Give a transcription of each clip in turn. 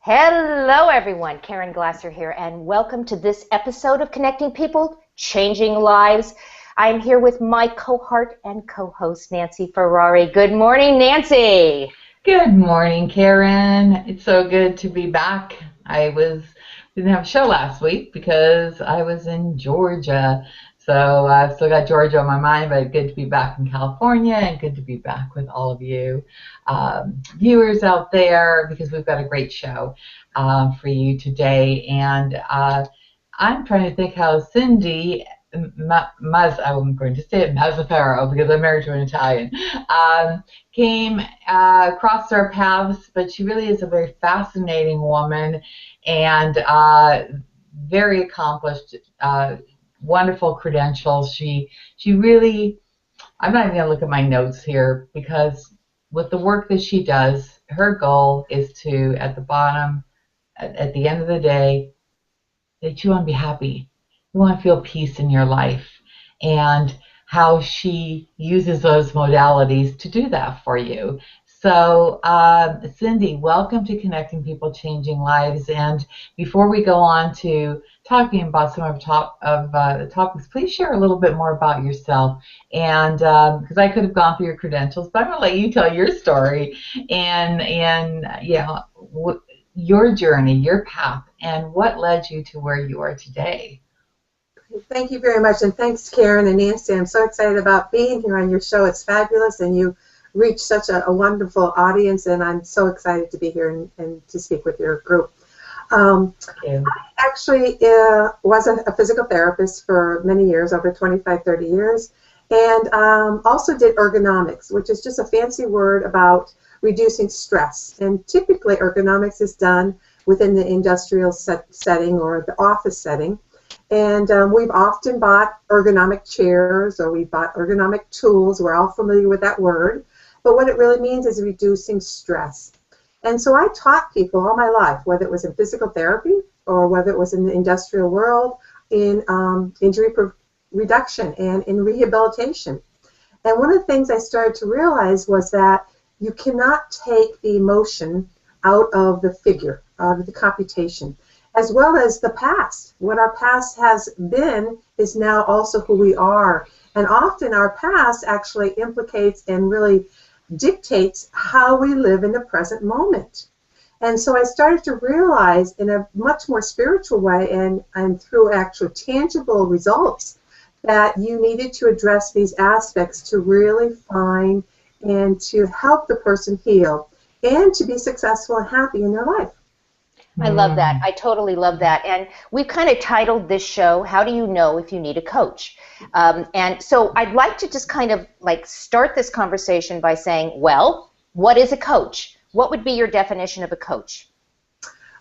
Hello everyone, Karen Glasser here, and welcome to this episode of Connecting People, Changing Lives. I'm here with my cohort and co-host, Nancy Ferrari. Good morning, Nancy. Good morning, Karen. It's so good to be back. Didn't have a show last week because I was in Georgia. So I've still got Georgia on my mind, but good to be back in California and good to be back with all of you viewers out there because we've got a great show for you today. And I'm trying to think how Cindy, I'm going to say it Mazzaferro because I'm married to an Italian, came across our paths, but she really is a very fascinating woman and very accomplished, wonderful credentials. She really, I'm not even going to look at my notes here because with the work that she does, her goal is to, at the end of the day, that you want to be happy. You want to feel peace in your life. And how she uses those modalities to do that for you. So, Cindy, welcome to Connecting People, Changing Lives. And before we go on to talking about some of the topics, please share a little bit more about yourself. And because I could have gone through your credentials, but I'm going to let you tell your story and your journey, your path, and what led you to where you are today. Thank you very much, and thanks, Karen and Nancy. I'm so excited about being here on your show. It's fabulous, and you reach such a wonderful audience, and I'm so excited to be here and to speak with your group. I actually was a physical therapist for many years, over 25, 30 years, and also did ergonomics, which is just a fancy word about reducing stress. And typically, ergonomics is done within the industrial setting or the office setting. And we've often bought ergonomic chairs or we've bought ergonomic tools. We're all familiar with that word. But what it really means is reducing stress. And so I taught people all my life, whether it was in physical therapy or whether it was in the industrial world, in injury reduction and in rehabilitation. And one of the things I started to realize was that you cannot take the emotion out of the figure, out of the computation, as well as the past. What our past has been is now also who we are. And often our past actually implicates and really dictates how we live in the present moment. And so I started to realize in a much more spiritual way and through actual tangible results that you needed to address these aspects to really find and to help the person heal and to be successful and happy in their life. I love that. I totally love that. And we've kind of titled this show, How Do You Know If You Need a Coach? And so I'd like to just kind of like start this conversation by saying, well, what is a coach? What would be your definition of a coach?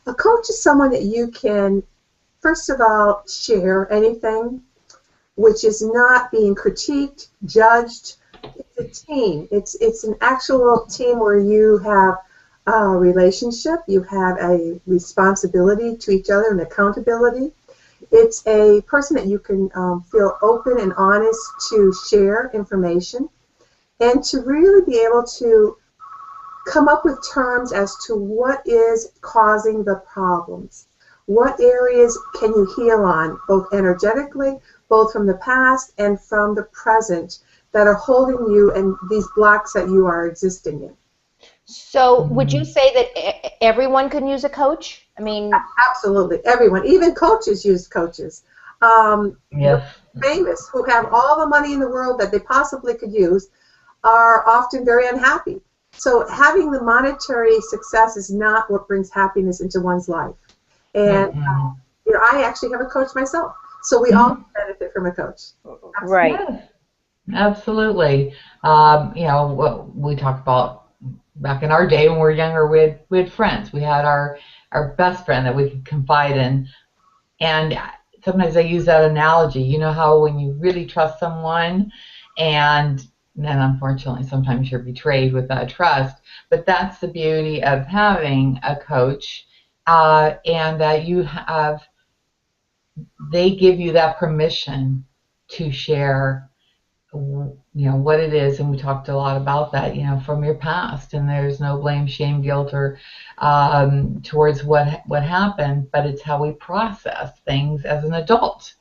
A coach is someone that you can, first of all, share anything, which is not being critiqued, judged. It's a team. It's an actual team where you have a relationship, you have a responsibility to each other and accountability. It's a person that you can feel open and honest to share information and to really be able to come up with terms as to what is causing the problems. What areas can you heal on, both energetically, both from the past and from the present, that are holding you and these blocks that you are existing in. So would you say that everyone can use a coach? I mean, absolutely, everyone. Even coaches use coaches. Yes. Famous, who have all the money in the world that they possibly could use, are often very unhappy. So having the monetary success is not what brings happiness into one's life. And I actually have a coach myself. So we all benefit from a coach. Right. Yes, absolutely. We talk about back in our day when we were younger, we had friends. We had our best friend that we could confide in. And sometimes I use that analogy. You know how when you really trust someone and then unfortunately sometimes you're betrayed with that trust. But that's the beauty of having a coach and that they give you that permission to share what it is, and we talked a lot about that, from your past, and there's no blame, shame, guilt, or towards what happened, but it's how we process things as an adult.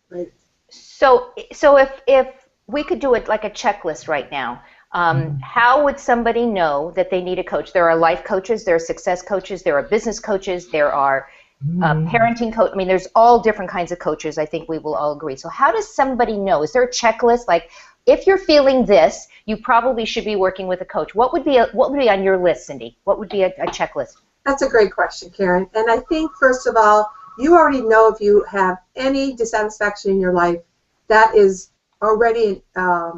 Right. So if we could do it like a checklist right now, how would somebody know that they need a coach? There are life coaches, there are success coaches, there are business coaches, there are parenting coach. I mean, there's all different kinds of coaches. I think we will all agree. So how does somebody know? Is there a checklist? Like, if you're feeling this, you probably should be working with a coach. What would be on your list, Cindy? What would be a checklist? That's a great question, Karen. And I think, first of all, you already know if you have any dissatisfaction in your life, that is already a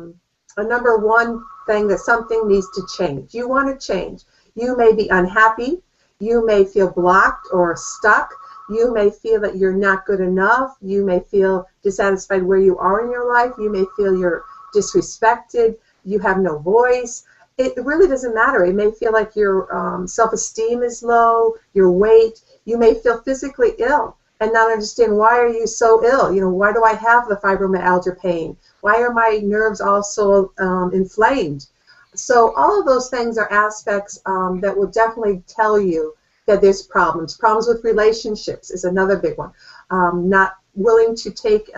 number one thing that something needs to change. You want to change. You may be unhappy. You may feel blocked or stuck. You may feel that you're not good enough. You may feel dissatisfied where you are in your life. You may feel you're disrespected. You have no voice. It really doesn't matter. It may feel like your self-esteem is low, your weight. You may feel physically ill and not understand, why are you so ill? Why do I have the fibromyalgia pain? Why are my nerves also inflamed? So all of those things are aspects that will definitely tell you that there's problems. Problems with relationships is another big one. Not willing to take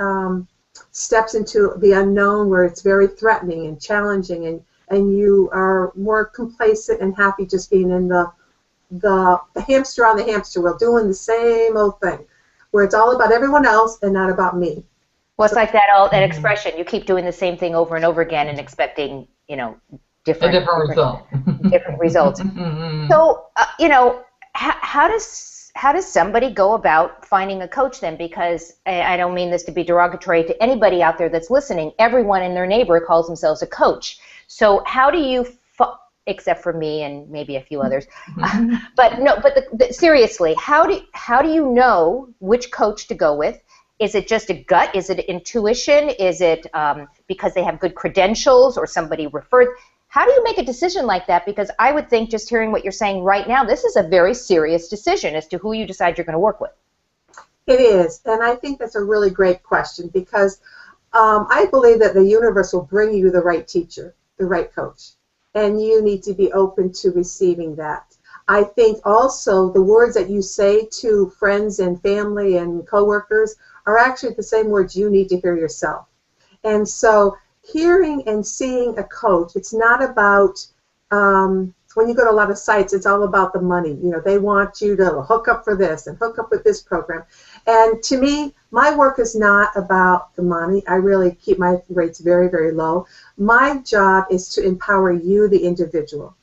steps into the unknown, where it's very threatening and challenging, and you are more complacent and happy just being in the hamster on the hamster wheel, doing the same old thing, where it's all about everyone else and not about me. Well, it's like that expression, you keep doing the same thing over and over again and expecting, different results. So, how does somebody go about finding a coach then? Because I don't mean this to be derogatory to anybody out there that's listening. Everyone in their neighbor calls themselves a coach. So how do you, except for me and maybe a few others, but seriously, how do you know which coach to go with? Is it just a gut? Is it intuition? Is it because they have good credentials or somebody referred? How do you make a decision like that? Because I would think, just hearing what you're saying right now, this is a very serious decision as to who you decide you're going to work with. It is, and I think that's a really great question, because I believe that the universe will bring you the right teacher, the right coach, and you need to be open to receiving that. I think also the words that you say to friends and family and coworkers are actually the same words you need to hear yourself. And so hearing and seeing a coach, it's not about, when you go to a lot of sites, it's all about the money. They want you to hook up for this and hook up with this program. And to me, my work is not about the money. I really keep my rates very, very low. My job is to empower you, the individual.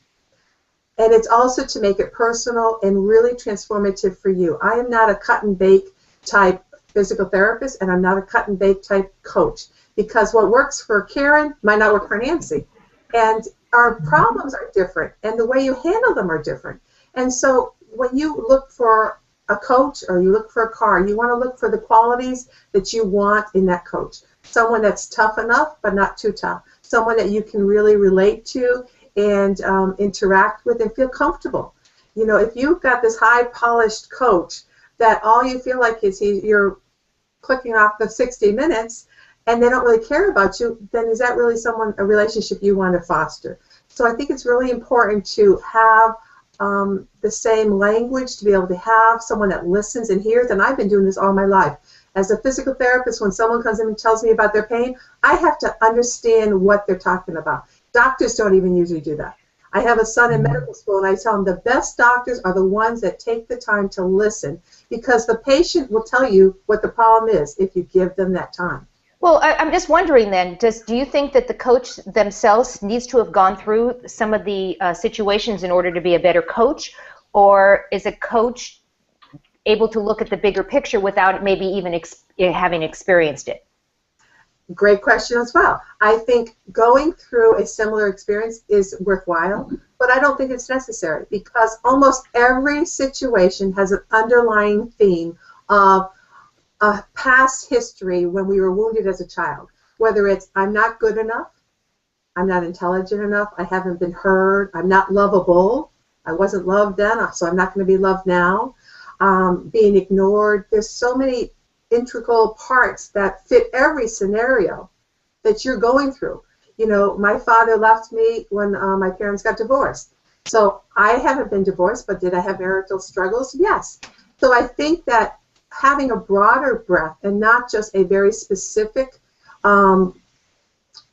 And it's also to make it personal and really transformative for you. I am not a cut and bake type physical therapist, and I'm not a cut and bake type coach, because what works for Karen might not work for Nancy. And our problems are different, and the way you handle them are different. And so when you look for a coach or you look for a car, you want to look for the qualities that you want in that coach. Someone that's tough enough but not too tough. Someone that you can really relate to and interact with and feel comfortable. If you've got this high-polished coach that all you feel like is you're clicking off the 60 minutes and they don't really care about you, then is that really a relationship you want to foster? So I think it's really important to have the same language, to be able to have someone that listens and hears. And I've been doing this all my life. As a physical therapist, when someone comes in and tells me about their pain, I have to understand what they're talking about. Doctors don't even usually do that. I have a son in medical school, and I tell him the best doctors are the ones that take the time to listen, because the patient will tell you what the problem is if you give them that time. Well, I'm just wondering then, do you think that the coach themselves needs to have gone through some of the situations in order to be a better coach, or is a coach able to look at the bigger picture without maybe even having experienced it? Great question as well. I think going through a similar experience is worthwhile, but I don't think it's necessary, because almost every situation has an underlying theme of a past history when we were wounded as a child, whether it's I'm not good enough, I'm not intelligent enough, I haven't been heard, I'm not lovable, I wasn't loved then, so I'm not going to be loved now, being ignored. There's so many integral parts that fit every scenario that you're going through. You know, my father left me when my parents got divorced. So I haven't been divorced, but did I have marital struggles? Yes. So I think that having a broader breadth and not just a very specific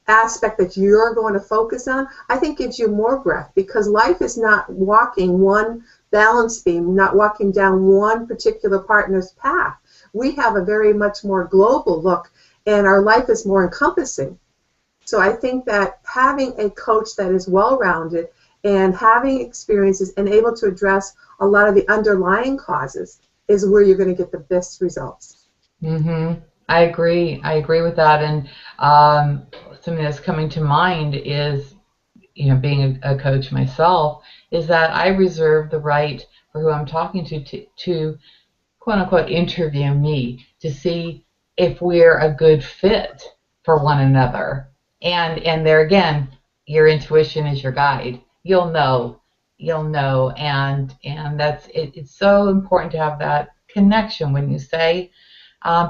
aspect that you're going to focus on, I think gives you more breadth, because life is not walking one balance beam, not walking down one particular partner's path. We have a very much more global look, and our life is more encompassing. So I think that having a coach that is well-rounded and having experiences and able to address a lot of the underlying causes is where you're going to get the best results. Mm-hmm. I agree. I agree with that. And something that's coming to mind is, being a coach myself, is that I reserve the right for who I'm talking to quote unquote interview me to see if we're a good fit for one another. And there again, your intuition is your guide. You'll know, and that's it. It's so important to have that connection when you say,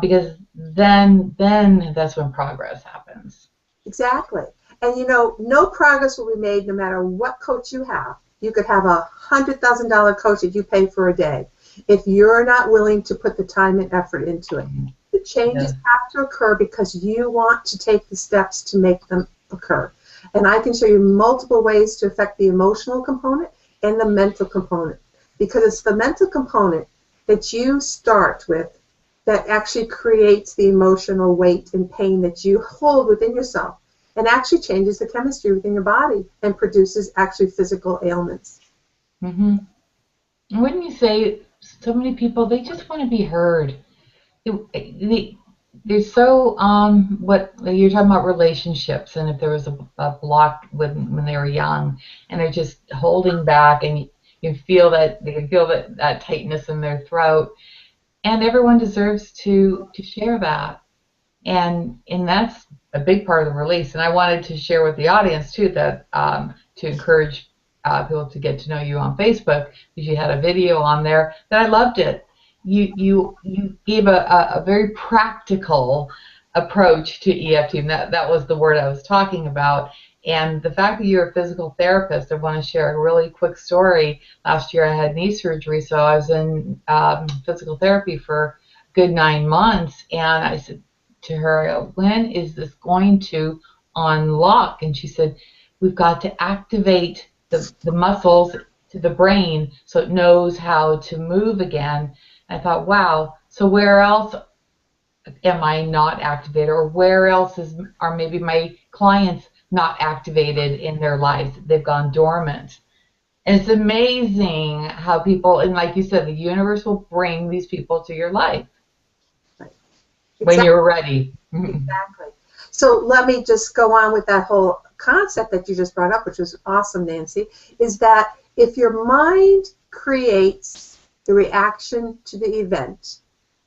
because then that's when progress happens. Exactly. And no progress will be made no matter what coach you have. You could have $100,000 coach that you pay for a day. If you're not willing to put the time and effort into it, the changes have to occur because you want to take the steps to make them occur. And I can show you multiple ways to affect the emotional component and the mental component, because it's the mental component that you start with that actually creates the emotional weight and pain that you hold within yourself, and actually changes the chemistry within your body and produces actually physical ailments. Mm-hmm. Wouldn't you say so many people, they just want to be heard? They're so, what you're talking about, relationships, and if there was a block when they were young, and they're just holding back, and you feel that they can feel that tightness in their throat, and everyone deserves to share that, and that's a big part of the release. And I wanted to share with the audience too that to encourage people to get to know you on Facebook, because you had a video on there that I loved it. You gave a very practical approach to EFT, and that was the word I was talking about. And the fact that you're a physical therapist, I want to share a really quick story. Last year I had knee surgery, so I was in physical therapy for a good 9 months, and I said to her, when is this going to unlock? And she said, we've got to activate the muscles to the brain so it knows how to move again. And I thought, wow, so where else am I not activated, or where else are maybe my clients not activated in their lives? They've gone dormant. And it's amazing how people, and like you said, the universe will bring these people to your life. Right. When you're ready. Exactly. So let me just go on with that whole concept that you just brought up, which was awesome, Nancy, is that if your mind creates the reaction to the event,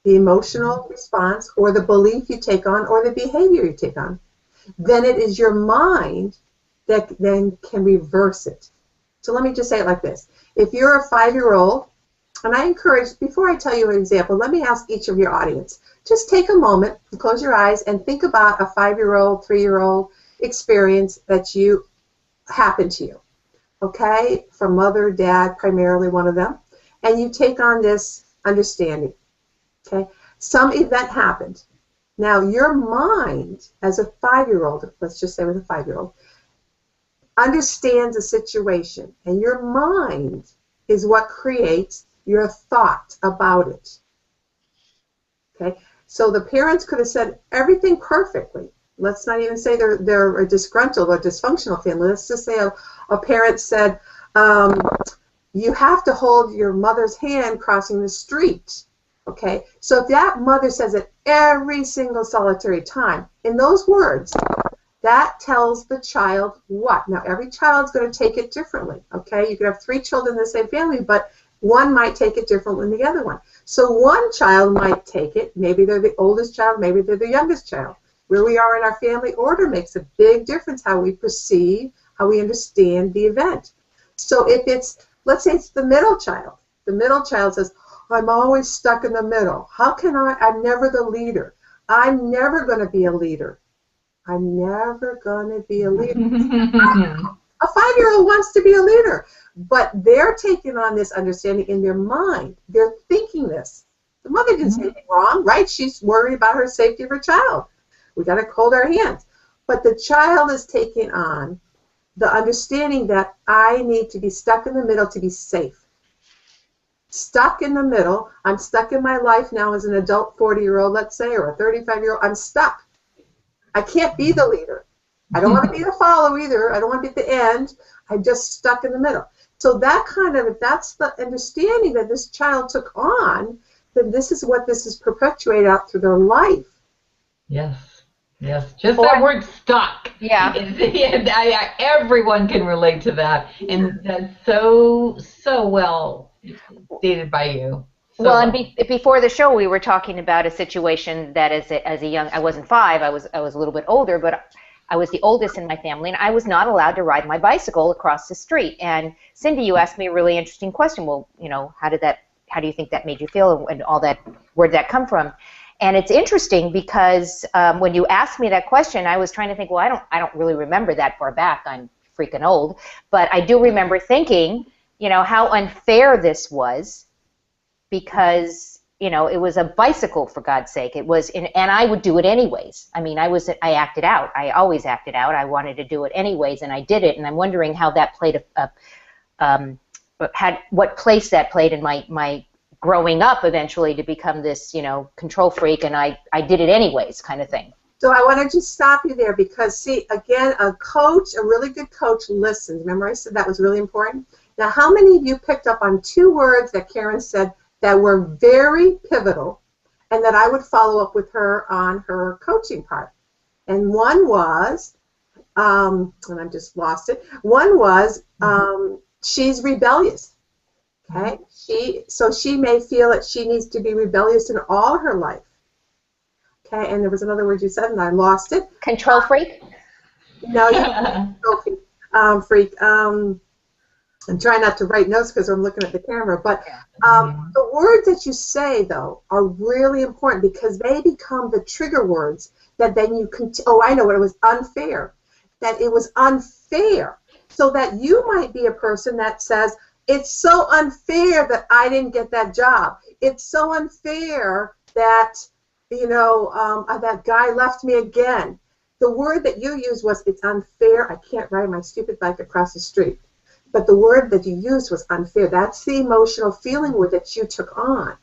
the emotional response, or the belief you take on, or the behavior you take on, then it is your mind that then can reverse it. So let me just say it like this. If you're a 5-year-old, and I encourage, before I tell you an example, let me ask each of your audience, just take a moment and close your eyes and think about a 5-year-old, 3-year-old experience that you happened to you, okay, from mother, dad, primarily one of them, and you take on this understanding, okay? Some event happened. Now, your mind, as a 5-year-old, let's just say with a 5-year-old, understands a situation, and your mind is what creates your thought about it, okay? So the parents could have said everything perfectly. Let's not even say they're a disgruntled or dysfunctional family. Let's just say a parent said, you have to hold your mother's hand crossing the street. Okay, so if that mother says it every single solitary time, in those words, that tells the child what? Now, every child's going to take it differently, okay? You could have 3 children in the same family, but one might take it differently than the other one. So one child might take it, maybe they're the oldest child, maybe they're the youngest child. Where we are in our family order makes a big difference how we perceive, how we understand the event. So if it's, let's say it's the middle child says, I'm always stuck in the middle. How can I'm never the leader. I'm never going to be a leader. I'm never going to be a leader. A 5-year-old wants to be a leader, but they're taking on this understanding in their mind. They're thinking this. The mother didn't say anything wrong, right? She's worried about her safety of her child. We got to hold our hands. But the child is taking on the understanding that I need to be stuck in the middle to be safe. Stuck in the middle. I'm stuck in my life now as an adult 40-year-old, let's say, or a 35-year-old. I'm stuck. I can't be the leader. I don't want to be the follower either. I don't want to be at the end. I'm just stuck in the middle. So that kind of, if that's the understanding that this child took on, then this is what this is perpetuated out through their life. Yes. Yes. Just that word stuck. Yeah. Everyone can relate to that. And that's so well stated by you. So well, and before the show, we were talking about a situation that as a young, I wasn't 5, I was a little bit older, but I was the oldest in my family, and I was not allowed to ride my bicycle across the street. And Cindy, you asked me a really interesting question. Well, you know, how do you think that made you feel, and all that? Where did that come from? And it's interesting because when you asked me that question, I was trying to think. Well, I don't really remember that far back. I'm freaking old, but I do remember thinking, you know, how unfair this was, because you know, it was a bicycle, for God's sake. It was, and I would do it anyways. I mean, I acted out. I always acted out. I wanted to do it anyways, and I did it. And I'm wondering how that played what place that played in my growing up eventually to become this, you know, control freak, and I did it anyways kind of thing. So I want to just stop you there because, see, again, a really good coach listens. Remember I said that was really important? Now, how many of you picked up on 2 words that Karen said that were very pivotal and that I would follow up with her on her coaching part? And one was, and I just lost it, one was she's rebellious. Okay? So she may feel that she needs to be rebellious in all her life. Okay, and there was another word you said, and I lost it. Control freak? No, control freak. I'm trying not to write notes because I'm looking at the camera, but the words that you say, though, are really important because they become the trigger words that then you can, I know what it was, unfair. That it was unfair. So that you might be a person that says, it's so unfair that I didn't get that job. It's so unfair that, you know, that guy left me again. The word that you used was, it's unfair. I can't ride my stupid bike across the street. But the word that you used was unfair. That's the emotional feeling word that you took on.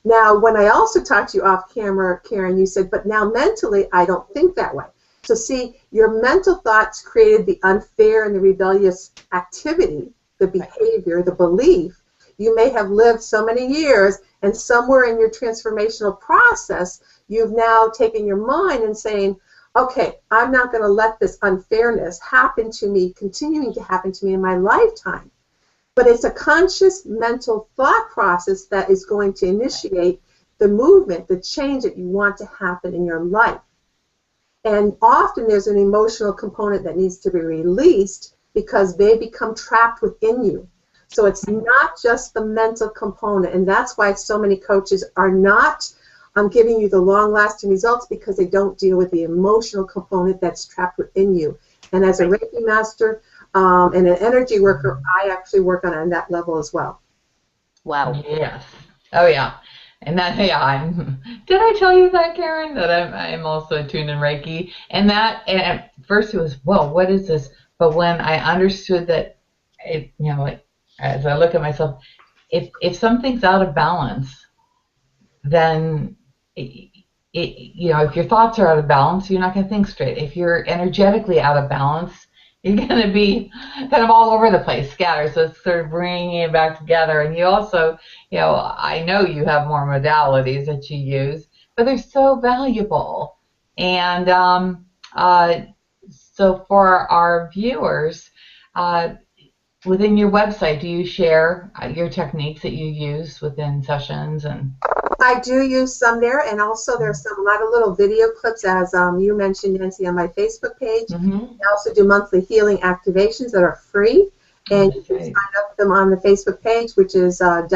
Now, when I also talked to you off camera, Karen, you said, but now mentally, I don't think that way. So see, your mental thoughts created the unfair and the rebellious activity, the behavior, the belief. You may have lived so many years, and somewhere in your transformational process, you've now taken your mind and saying, okay, I'm not going to let this unfairness happen to me, continuing to happen to me in my lifetime. But it's a conscious mental thought process that is going to initiate the movement, the change that you want to happen in your life. And often there's an emotional component that needs to be released because they become trapped within you. So it's not just the mental component, and that's why so many coaches are not giving you the long-lasting results, because they don't deal with the emotional component that's trapped within you. And as a Reiki master and an energy worker, I actually work on that level as well. Wow. Yes. Oh, yeah. And that, yeah, did I tell you that, Karen, that I'm also attuned in Reiki? And that, and at first it was, whoa, what is this? But when I understood that, you know, like, as I look at myself, if something's out of balance, then you know, if your thoughts are out of balance, you're not going to think straight. If you're energetically out of balance, you're going to be kind of all over the place, scattered. So it's sort of bringing it back together. And you also, you know, I know you have more modalities that you use, but they're so valuable. And so for our viewers, within your website, do you share your techniques that you use within sessions? And I do use some there, and also there's a lot of little video clips, as you mentioned, Nancy, on my Facebook page. I also do monthly healing activations that are free, and you can sign up them on the Facebook page, which is it's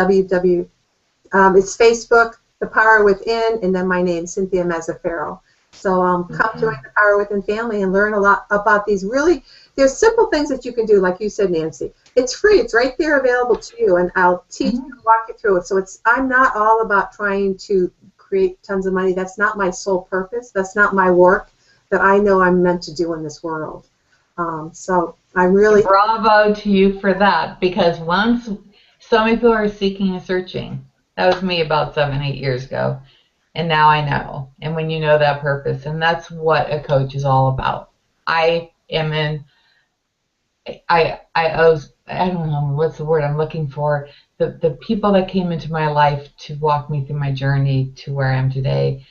Facebook, The Power Within, and then my name, Cynthia Mazzaferro. So come join the Power Within family and learn a lot about these really, there's simple things that you can do, like you said, Nancy. It's free. It's right there available to you, and I'll teach you and walk you through it. So I'm not all about trying to create tons of money. That's not my sole purpose. That's not my work that I know I'm meant to do in this world. So I'm really... Bravo to you for that, because once so many people are seeking and searching. That was me about 7-8 years ago. And now I know. And when you know that purpose, and that's what a coach is all about. I don't know what's the word I'm looking for. The people that came into my life to walk me through my journey to where I am today,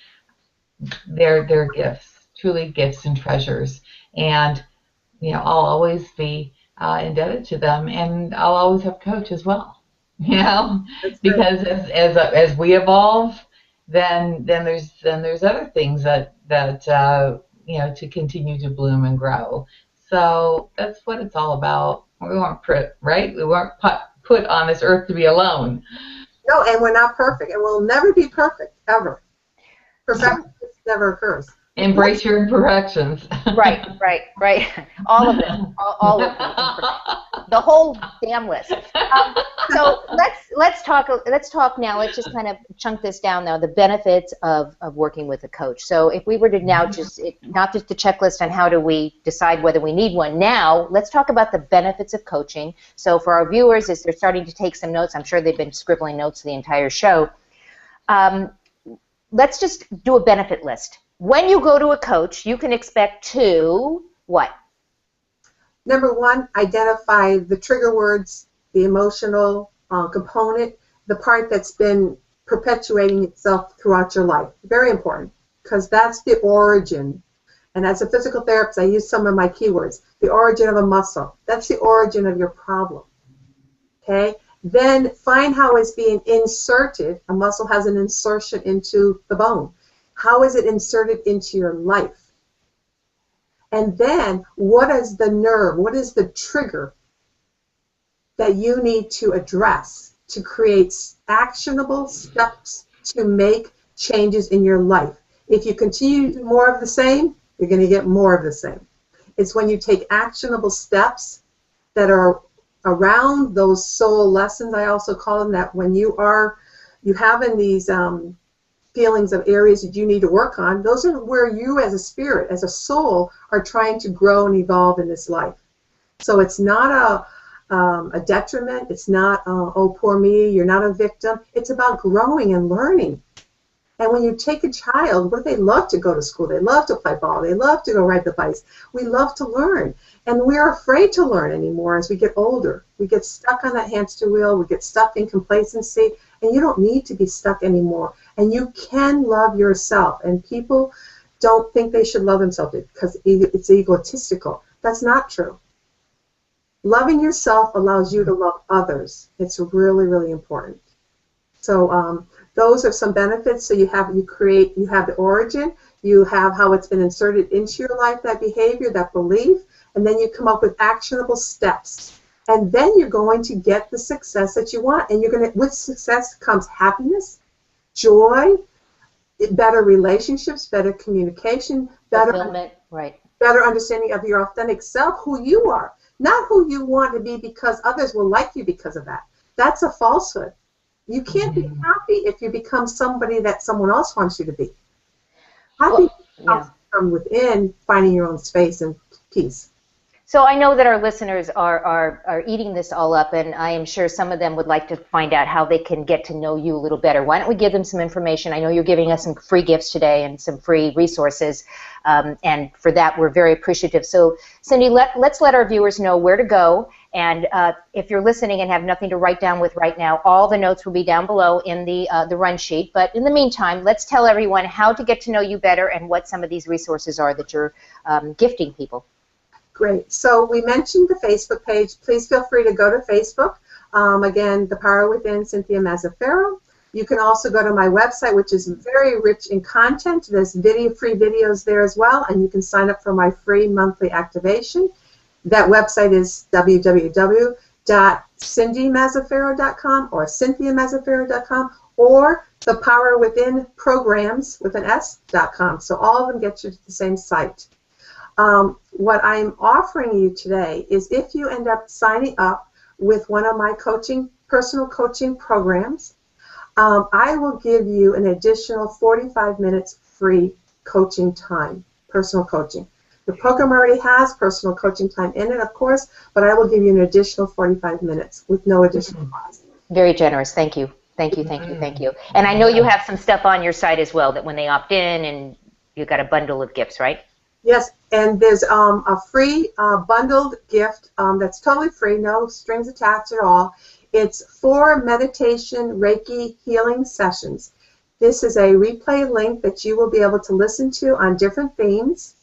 they're gifts, truly gifts and treasures. And I'll always be indebted to them, and I'll always have a coach as well. Because as we evolve, then there's other things that to continue to bloom and grow. So that's what it's all about. We weren't We weren't put on this earth to be alone. No, and we're not perfect, and we'll never be perfect ever. Perfection never occurs. Embrace your imperfections. Right. All of them. All of them. The whole damn list. So let's talk now. Let's just kind of chunk this down now. The benefits of working with a coach. So if we were to now not just the checklist on how do we decide whether we need one now, let's talk about the benefits of coaching. So for our viewers, as they're starting to take some notes, I'm sure they've been scribbling notes the entire show. Let's just do a benefit list. When you go to a coach, you can expect to what? Number one, identify the trigger words, the emotional component, the part that's been perpetuating itself throughout your life. Very important, because that's the origin. And as a physical therapist, I use some of my keywords. The origin of a muscle. That's the origin of your problem. Okay? Then find how it's being inserted. A muscle has an insertion into the bone. How is it inserted into your life? And then what is the nerve? What is the trigger that you need to address to create actionable steps to make changes in your life? If you continue to do more of the same, you're going to get more of the same. It's when you take actionable steps that are around those soul lessons, I also call them, that when you have in these feelings of areas that you need to work on, those are where you as a spirit, as a soul, are trying to grow and evolve in this life. So it's not a detriment. It's not, oh, poor me, you're not a victim. It's about growing and learning. And when you take a child, what do they love to go to school? They love to play ball. They love to go ride the bikes. We love to learn. And we're afraid to learn anymore as we get older. We get stuck on that hamster wheel. We get stuck in complacency. And you don't need to be stuck anymore. And you can love yourself. And people don't think they should love themselves because it's egotistical. That's not true. Loving yourself allows you to love others. It's really, really important. So those are some benefits. So you have the origin, you have how it's been inserted into your life, that behavior, that belief, and then you come up with actionable steps. And then you're going to get the success that you want. And with success comes happiness, joy, better relationships, better communication, better understanding of your authentic self, who you are. Not who you want to be because others will like you because of that. That's a falsehood. You can't be happy if you become somebody that someone else wants you to be. Happy comes from within, finding your own space and peace. So I know that our listeners are eating this all up, and I am sure some of them would like to find out how they can get to know you a little better. Why don't we give them some information? I know you're giving us some free gifts today and some free resources, and for that we're very appreciative. So Cindy, let's let our viewers know where to go, and if you're listening and have nothing to write down with right now, all the notes will be down below in the run sheet. But in the meantime, let's tell everyone how to get to know you better and what some of these resources are that you're gifting people. Great. So we mentioned the Facebook page. Please feel free to go to Facebook. Again, The Power Within, Cynthia Mazzaferro. You can also go to my website, which is very rich in content. There's free videos there as well, and you can sign up for my free monthly activation. That website is www.cynthia, cindymazzaferro.com or cynthiamazzaferro.com or the Power Within Programs with an S.com. So all of them get you to the same site. What I'm offering you today is if you end up signing up with one of my personal coaching programs, I will give you an additional 45 minutes free coaching time, personal coaching. The program already has personal coaching time in it, of course, but I will give you an additional 45 minutes with no additional cost. Very generous. Thank you. Thank you, thank you, thank you. And I know you have some stuff on your site as well that when they opt in, and you've got a bundle of gifts, right? Yes, and there's a free bundled gift that's totally free, no strings attached at all. It's 4 meditation Reiki healing sessions. This is a replay link that you will be able to listen to on different themes.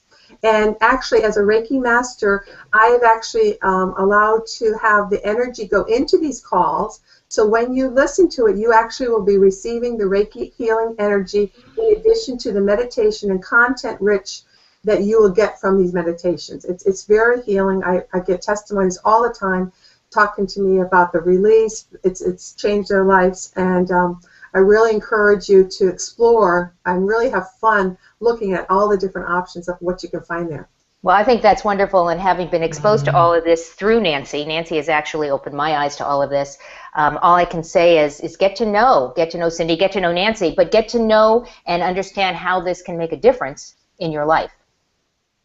And actually, as a Reiki master, I have actually allowed to have the energy go into these calls. So when you listen to it, you actually will be receiving the Reiki healing energy in addition to the meditation and content-rich that you will get from these meditations. It's very healing. I get testimonies all the time talking to me about the release. It's changed their lives, and I really encourage you to explore and really have fun looking at all the different options of what you can find there. Well, I think that's wonderful, and having been exposed to all of this through Nancy has actually opened my eyes to all of this. All I can say is get to know Cindy, get to know Nancy, but get to know and understand how this can make a difference in your life.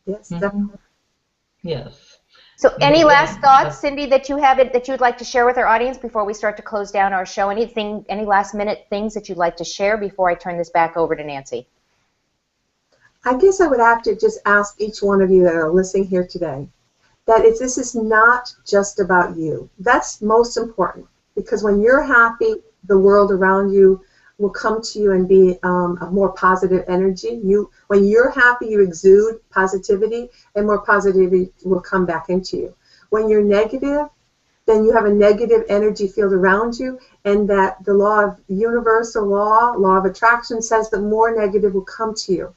Yes, definitely. Yes. So any last thoughts, Cindy, that you have that you'd like to share with our audience before we start to close down our show? Any last minute things that you'd like to share before I turn this back over to Nancy? I guess I would have to just ask each one of you that are listening here today that if this is not just about you. That's most important, because when you're happy, the world around you will come to you and be a more positive energy. When you're happy, you exude positivity, and more positivity will come back into you. When you're negative, then you have a negative energy field around you, and that the universal law of attraction says that more negative will come to you.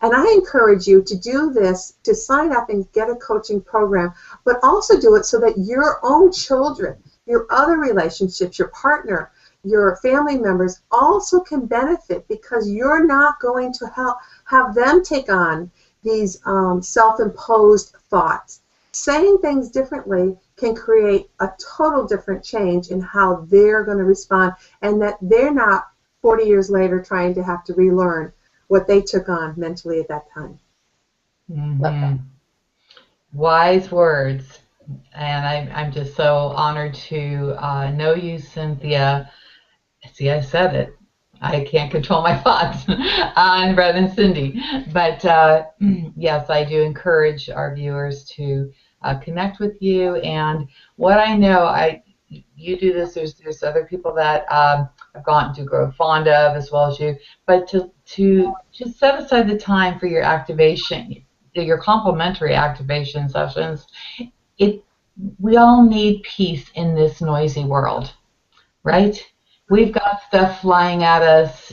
And I encourage you to do this, to sign up and get a coaching program, but also do it so that your own children, your other relationships, your partner, your family members also can benefit, because you're not going to have them take on these self-imposed thoughts. Saying things differently can create a total different change in how they're going to respond, and that they're not 40 years later trying to have to relearn what they took on mentally at that time. Mm-hmm. Wise words. And I'm just so honored to know you, Cynthia. See, I said it. I can't control my thoughts rather than Cindy. But yes, I do encourage our viewers to connect with you. And what I know, you do this. There's other people that I've gotten to grow fond of as well as you. But to just set aside the time for your activation, your complimentary activation sessions. We all need peace in this noisy world, right? We've got stuff flying at us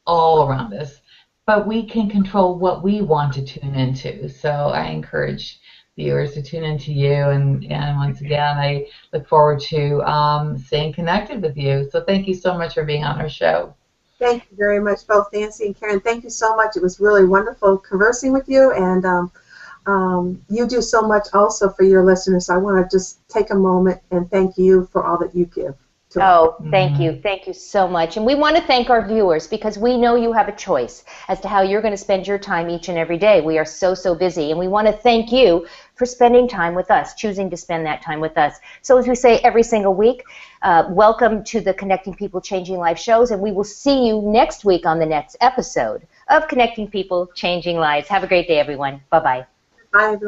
all around us, but we can control what we want to tune into. So I encourage viewers to tune into you, and once again, I look forward to staying connected with you. So thank you so much for being on our show. Thank you very much, both Nancy and Karen. Thank you so much. It was really wonderful conversing with you, and you do so much also for your listeners. So I want to just take a moment and thank you for all that you give. Oh, thank you. Thank you so much. And we want to thank our viewers, because we know you have a choice as to how you're going to spend your time each and every day. We are so busy, and we want to thank you for spending time with us, choosing to spend that time with us. So as we say every single week, welcome to the Connecting People, Changing Lives shows, and we will see you next week on the next episode of Connecting People, Changing Lives. Have a great day, everyone. Bye-bye. Bye, everyone.